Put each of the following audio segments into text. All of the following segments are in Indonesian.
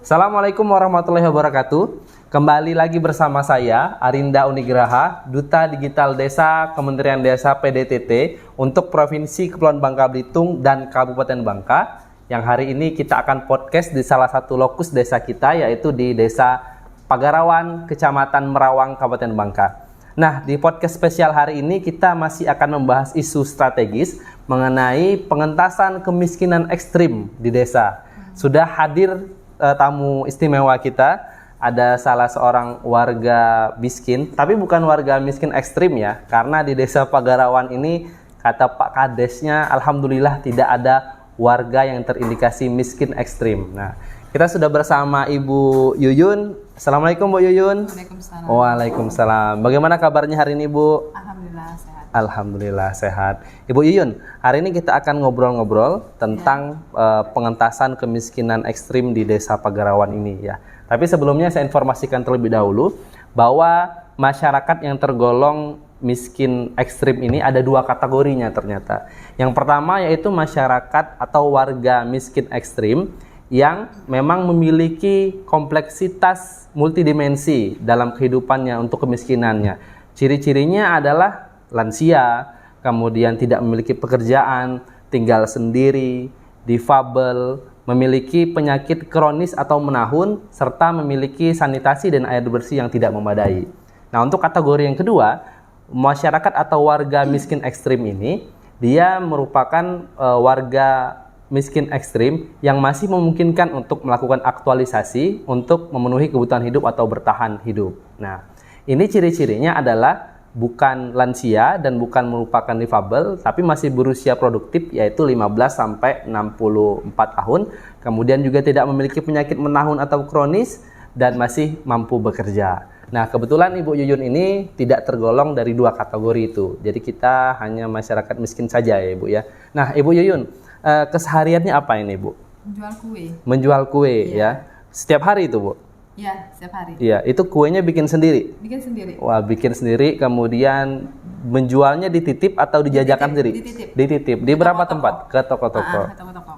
Assalamualaikum warahmatullahi wabarakatuh. Kembali lagi bersama saya, Arinda Unigraha, Duta Digital Desa Kementerian Desa PDTT untuk Provinsi Kepulauan Bangka Belitung dan Kabupaten Bangka. Yang hari ini kita akan podcast di salah satu lokus desa kita, yaitu di Desa Pagarawan, Kecamatan Merawang, Kabupaten Bangka. Nah, di podcast spesial hari ini kita masih akan membahas isu strategis mengenai pengentasan kemiskinan ekstrim di desa. Sudah hadir tamu istimewa kita, ada salah seorang warga miskin, tapi bukan warga miskin ekstrim ya, karena di Desa Pagarawan ini kata Pak Kadesnya, alhamdulillah tidak ada warga yang terindikasi miskin ekstrim. Nah, kita sudah bersama Ibu Yuyun. Assalamualaikum Bu Yuyun. Waalaikumsalam. Waalaikumsalam. Bagaimana kabarnya hari ini Bu? Alhamdulillah sehat. Alhamdulillah sehat. Ibu Yuyun, hari ini kita akan ngobrol-ngobrol tentang pengentasan kemiskinan ekstrim di Desa Pagarawan ini ya. Tapi sebelumnya saya informasikan terlebih dahulu bahwa masyarakat yang tergolong miskin ekstrim ini ada dua kategorinya ternyata. Yang pertama yaitu masyarakat atau warga miskin ekstrim yang memang memiliki kompleksitas multidimensi dalam kehidupannya untuk kemiskinannya. Ciri-cirinya adalah lansia, kemudian tidak memiliki pekerjaan, tinggal sendiri, difabel, memiliki penyakit kronis atau menahun, serta memiliki sanitasi dan air bersih yang tidak memadai. Nah, untuk kategori yang kedua, masyarakat atau warga miskin ekstrim ini, dia merupakan warga miskin ekstrim yang masih memungkinkan untuk melakukan aktualisasi untuk memenuhi kebutuhan hidup atau bertahan hidup. Nah, ini ciri-cirinya adalah bukan lansia dan bukan merupakan difabel, tapi masih berusia produktif, yaitu 15 sampai 64 tahun. Kemudian juga tidak memiliki penyakit menahun atau kronis dan masih mampu bekerja. Nah, kebetulan Ibu Yuyun ini tidak tergolong dari dua kategori itu. Jadi kita hanya masyarakat miskin saja ya Ibu ya. Nah, Ibu Yuyun, kesehariannya apa ini Bu? Menjual kue. Menjual kue ya. Setiap hari itu Bu? Iya, setiap hari. Iya, itu kuenya bikin sendiri? Bikin sendiri. Wah, bikin sendiri, kemudian menjualnya dititip atau dijajakan sendiri? Dititip. Di berapa tempat? Ke toko-toko. Ke toko-toko.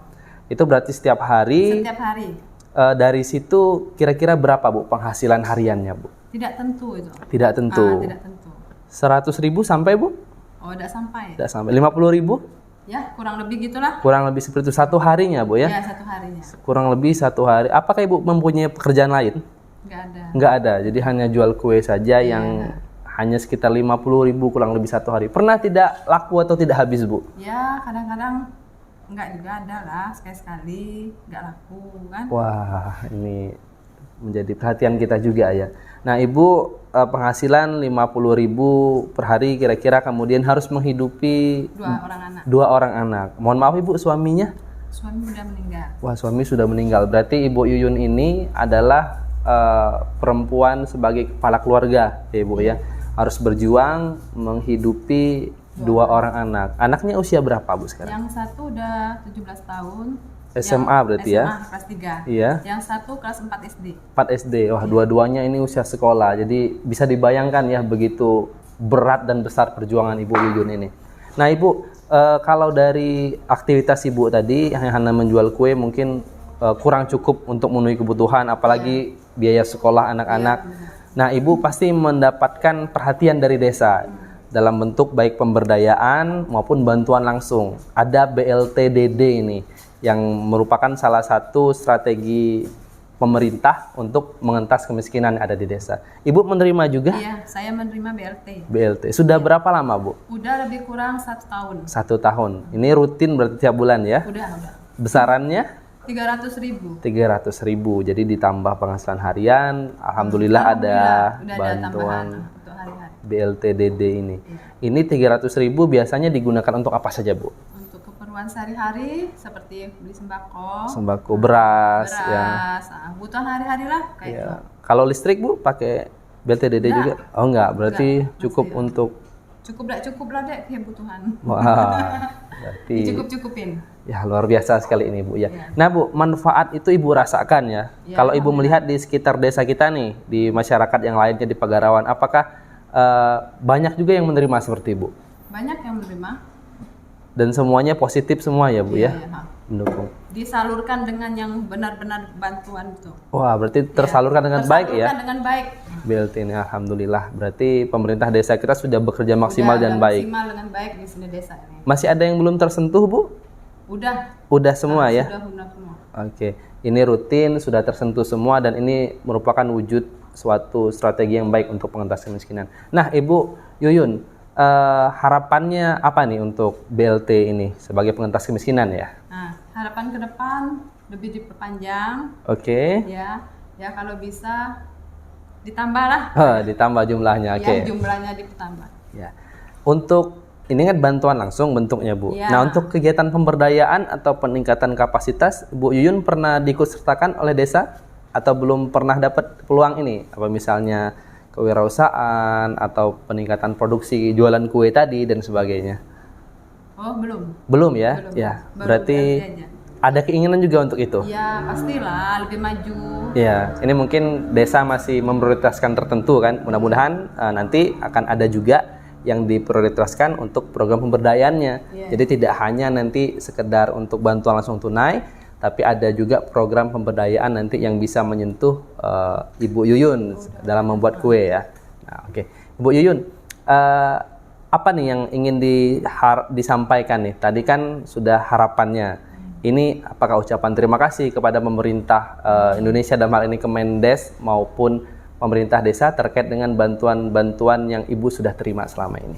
Itu berarti setiap hari? Setiap hari. Dari situ kira-kira berapa Bu penghasilan hariannya Bu? Tidak tentu itu. Tidak tentu. Tidak tentu. 100.000 sampai Bu? Oh, tidak sampai. Tidak sampai. 50.000? Ya, kurang lebih gitulah. Kurang lebih seperti itu satu harinya Bu ya? Ya, satu harinya. Kurang lebih satu hari. Apakah Ibu mempunyai pekerjaan lain? Enggak ada. Enggak ada. Jadi hanya jual kue saja yang hanya sekitar 50.000 kurang lebih satu hari. Pernah tidak laku atau tidak habis Bu? Ya, kadang-kadang enggak juga ada lah, sekali-sekali enggak laku kan. Wah, ini menjadi perhatian kita juga ya. Nah, Ibu penghasilan 50.000 per hari kira-kira, kemudian harus menghidupi dua orang anak. Mohon maaf Ibu, suaminya? Suami sudah meninggal. Wah, suami sudah meninggal. Berarti Ibu Yuyun ini adalah perempuan sebagai kepala keluarga ya Ibu ya. Harus berjuang menghidupi dua orang anak. Anaknya usia berapa Bu sekarang? Yang satu udah 17 tahun. SMA berarti ya? SMA kelas 3. Iya. Yang satu kelas 4 SD. 4 SD. Wah, dua-duanya ini usia sekolah. Jadi bisa dibayangkan ya begitu berat dan besar perjuangan Ibu Yuyun ini. Nah, Ibu, kalau dari aktivitas Ibu tadi hanya menjual kue mungkin kurang cukup untuk memenuhi kebutuhan, apalagi biaya sekolah anak-anak. Nah, Ibu pasti mendapatkan perhatian dari desa dalam bentuk baik pemberdayaan maupun bantuan langsung. Ada BLTDD ini yang merupakan salah satu strategi pemerintah untuk mengentas kemiskinan yang ada di desa. Ibu menerima juga? Iya, saya menerima BLT. BLT. Sudah berapa lama Bu? Udah lebih kurang 1 tahun. 1 tahun. Ini rutin berarti tiap bulan ya? Udah. Besarannya? 300.000. 300.000. Jadi ditambah penghasilan harian, alhamdulillah ada bantuan untuk hari-hari. BLTDD ini. Ini 300.000 biasanya digunakan untuk apa saja Bu? Untuk keperluan sehari-hari seperti beli sembako, beras ya. Kebutuhan hari-hari lah kayak itu. Kalau listrik Bu pakai BLTDD juga? Oh enggak, berarti cukup untuk cukup lah deh kebutuhan. Wah, berarti Cukup-cukupin. Ya, luar biasa sekali ini Bu ya. Nah Bu, manfaat itu Ibu rasakan ya. Kalau Ibu melihat di sekitar desa kita nih, di masyarakat yang lainnya di Pagarawan, apakah banyak juga yang menerima seperti Ibu? Banyak yang menerima. Dan semuanya positif semua ya Bu ya? Iya. Mendukung. disalurkan dengan yang benar-benar bantuan itu. Wah, berarti tersalurkan dengan baik ya. Tersalurkan dengan baik. BLT ini alhamdulillah. Berarti pemerintah desa kita sudah bekerja maksimal dan baik. Maksimal dengan baik di sini desa ini. Masih ada yang belum tersentuh, Bu? Udah Semua ya? Sudah semua. Oke. Ini rutin, sudah tersentuh semua dan ini merupakan wujud suatu strategi yang baik untuk pengentasan kemiskinan. Nah, Ibu Yuyun, harapannya apa nih untuk BLT ini sebagai pengentas kemiskinan ya? Nah, harapan ke depan lebih diperpanjang. Oke. Ya kalau bisa ditambah lah. Ditambah jumlahnya. Oke. Ya, jumlahnya ditambah. Ya. Untuk ini kan bantuan langsung bentuknya, Bu. Ya. Nah, untuk kegiatan pemberdayaan atau peningkatan kapasitas, Bu Yuyun pernah diikutsertakan oleh desa atau belum pernah dapat peluang ini? Apa misalnya kewirausahaan atau peningkatan produksi jualan kue tadi dan sebagainya? Oh, belum. Belum ya? Belum. Ya. Baru Berarti BLT aja. ada keinginan juga untuk itu. Ya, pastilah lebih maju. Ya, ini mungkin desa masih memprioritaskan tertentu kan. Mudah-mudahan nanti akan ada juga yang diprioritaskan untuk program pemberdayaannya. Yeah. Jadi tidak hanya nanti sekedar untuk bantuan langsung tunai, tapi ada juga program pemberdayaan nanti yang bisa menyentuh Ibu Yuyun dalam membuat kue ya. Nah, oke. Ibu Yuyun, apa nih yang ingin disampaikan nih? Tadi kan sudah harapannya. Ini apakah ucapan terima kasih kepada pemerintah Indonesia dalam hal ini Kemendes maupun pemerintah desa terkait dengan bantuan-bantuan yang Ibu sudah terima selama ini?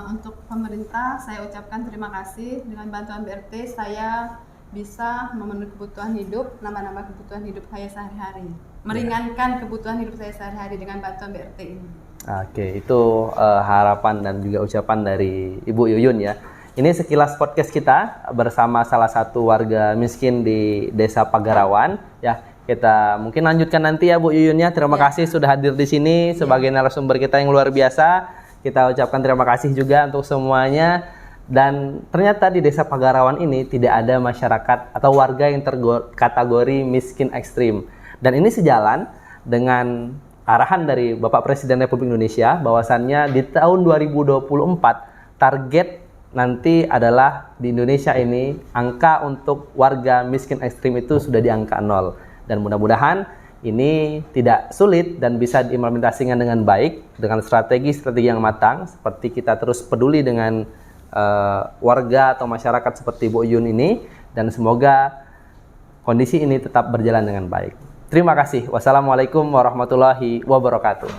Untuk pemerintah, saya ucapkan terima kasih. Dengan bantuan BRT, saya bisa memenuhi kebutuhan hidup, nambah-nambah kebutuhan hidup saya sehari-hari. Meringankan kebutuhan hidup saya sehari-hari dengan bantuan BRT ini. Oke, itu harapan dan juga ucapan dari Ibu Yuyun ya. Ini sekilas podcast kita bersama salah satu warga miskin di Desa Pagarawan ya. Kita mungkin lanjutkan nanti ya Bu Yuyun ya. Terima kasih sudah hadir di sini sebagai narasumber kita yang luar biasa. Kita ucapkan terima kasih juga untuk semuanya. Dan ternyata di Desa Pagarawan ini tidak ada masyarakat atau warga yang terkategori miskin ekstrim. Dan ini sejalan dengan arahan dari Bapak Presiden Republik Indonesia bahwasannya di tahun 2024 target nanti adalah di Indonesia ini angka untuk warga miskin ekstrim itu sudah di angka 0. Dan mudah-mudahan ini tidak sulit dan bisa diimplementasikan dengan baik dengan strategi-strategi yang matang seperti kita terus peduli dengan warga atau masyarakat seperti Bu Yuyun ini dan semoga kondisi ini tetap berjalan dengan baik. Terima kasih. Wassalamualaikum warahmatullahi wabarakatuh.